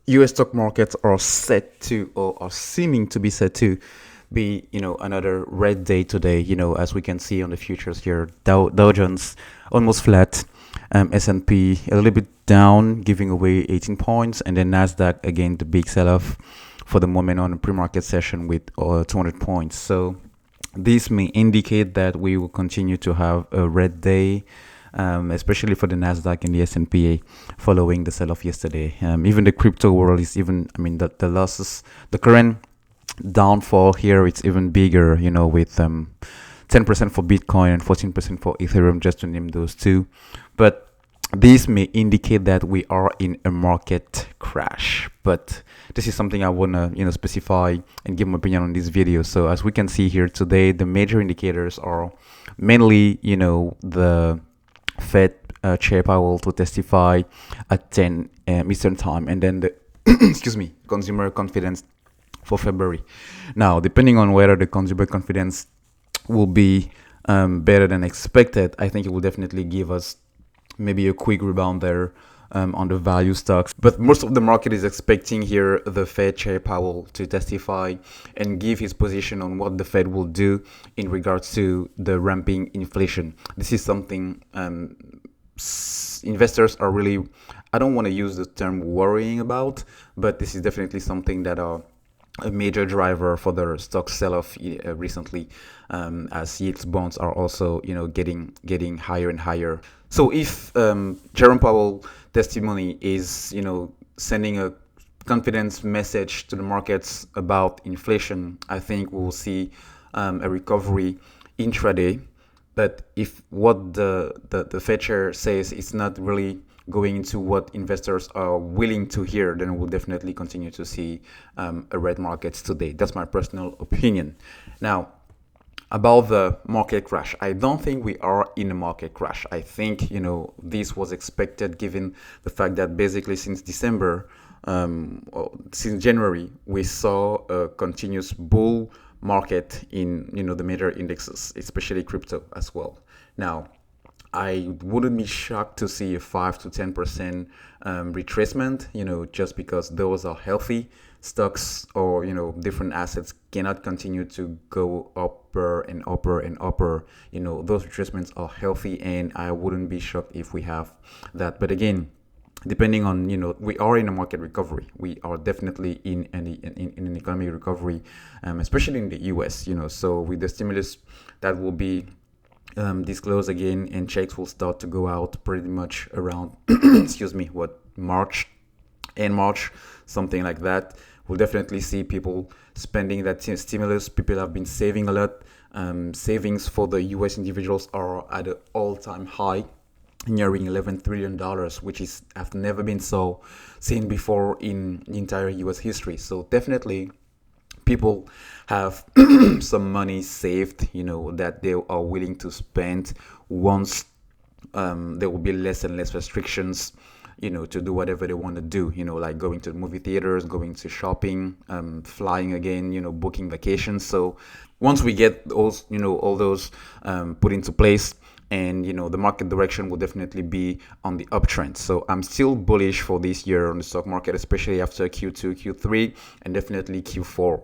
US stock markets are set to, or are seeming to be set to be, another red day today. As we can see on the futures here, Dow Jones almost flat, S&P a little bit down, giving away 18 points, and then Nasdaq again the big sell-off for the moment on the pre-market session with 200 points. So this may indicate that we will continue to have a red day, especially for the Nasdaq and the S&P following the sell-off yesterday. Even the crypto world is the losses, the current downfall here, it's even bigger, with 10% for Bitcoin and 14% for Ethereum, just to name those two. But this may indicate that we are in a market crash, but this is something I want to specify and give my opinion on this video. So as we can see here today, the major indicators are mainly the Fed Chair Powell to testify at 10 Eastern time, and then the consumer confidence for February. Now, depending on whether the consumer confidence will be better than expected, I think it will definitely give us maybe a quick rebound there on the value stocks. But most of the market is expecting here the Fed Chair Powell to testify and give his position on what the Fed will do in regards to the ramping inflation. This is something investors are really, I don't want to use the term worrying about, but this is definitely something that are a major driver for the stock sell-off recently, as yields bonds are also getting higher and higher. So if Jerome Powell testimony is sending a confidence message to the markets about inflation, I think we'll see a recovery intraday. But if what the Fed chair says is not really going into what investors are willing to hear, then we'll definitely continue to see a red markets today. That's my personal opinion. Now, about the market crash, I don't think we are in a market crash. I think this was expected, given the fact that basically since December, since January, we saw a continuous bull market in the major indexes, especially crypto as well. Now, I wouldn't be shocked to see a 5 to 10% retracement, just because those are healthy stocks, or different assets cannot continue to go upper and upper and upper. Those retracements are healthy, and I wouldn't be shocked if we have that. But again, depending on we are in a market recovery. We are definitely in an economic recovery, especially in the US. So with the stimulus that will be disclosed again, and checks will start to go out pretty much around March, something like that. We'll definitely see people spending that stimulus. People have been saving a lot. Savings for the US individuals are at an all-time high, nearing $11 trillion, which have never been seen before in the entire US history. So definitely people have some money saved, that they are willing to spend once there will be less and less restrictions, to do whatever they want to do, like going to movie theaters, going to shopping, flying again, booking vacations. So once we get those, all those put into place, and the market direction will definitely be on the uptrend. So I'm still bullish for this year on the stock market, especially after Q2, Q3, and definitely Q4.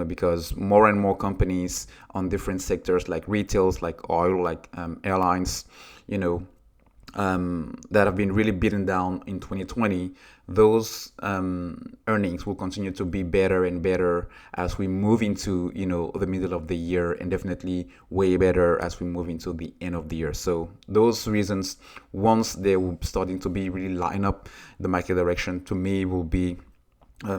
Because more and more companies on different sectors, like retails, like oil, like airlines, that have been really beaten down in 2020, those earnings will continue to be better and better as we move into the middle of the year, and definitely way better as we move into the end of the year. So those reasons, once they will starting to be really line up, the market direction to me will be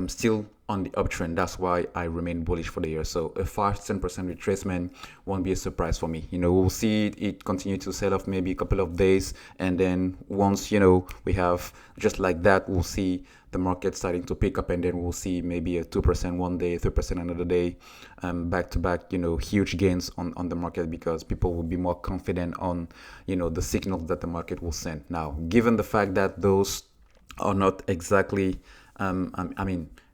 still on the uptrend. That's why I remain bullish for the year. So a 5-10% retracement won't be a surprise for me. We'll see it continue to sell off maybe a couple of days, and then once we have just like that, we'll see the market starting to pick up, and then we'll see maybe a 2% one day, 3% another day, back to back, huge gains on the market, because people will be more confident on the signals that the market will send. Now, given the fact that those are not exactly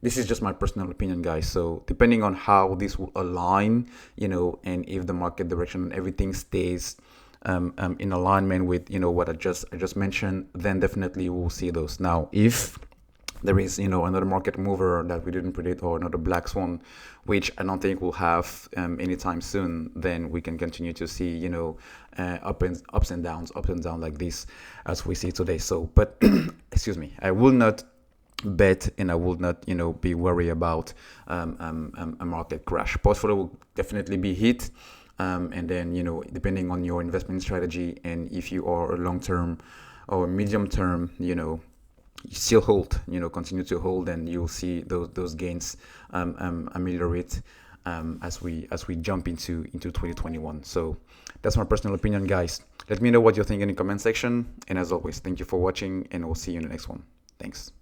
this is just my personal opinion, guys. So depending on how this will align, and if the market direction and everything stays in alignment with what I just mentioned, then definitely we'll see those. Now, if there is, another market mover that we didn't predict, or another black swan, which I don't think we'll have anytime soon, then we can continue to see, ups and downs, like this, as we see today. So, but excuse me, I will not bet, and I will not, be worried about a market crash. Portfolio will definitely be hit. And then, depending on your investment strategy, and if you are a long-term or medium-term, still hold, continue to hold, and you'll see those gains ameliorate as we jump into 2021. So that's my personal opinion, guys. Let me know what you think in the comment section. And as always, thank you for watching, and we'll see you in the next one. Thanks.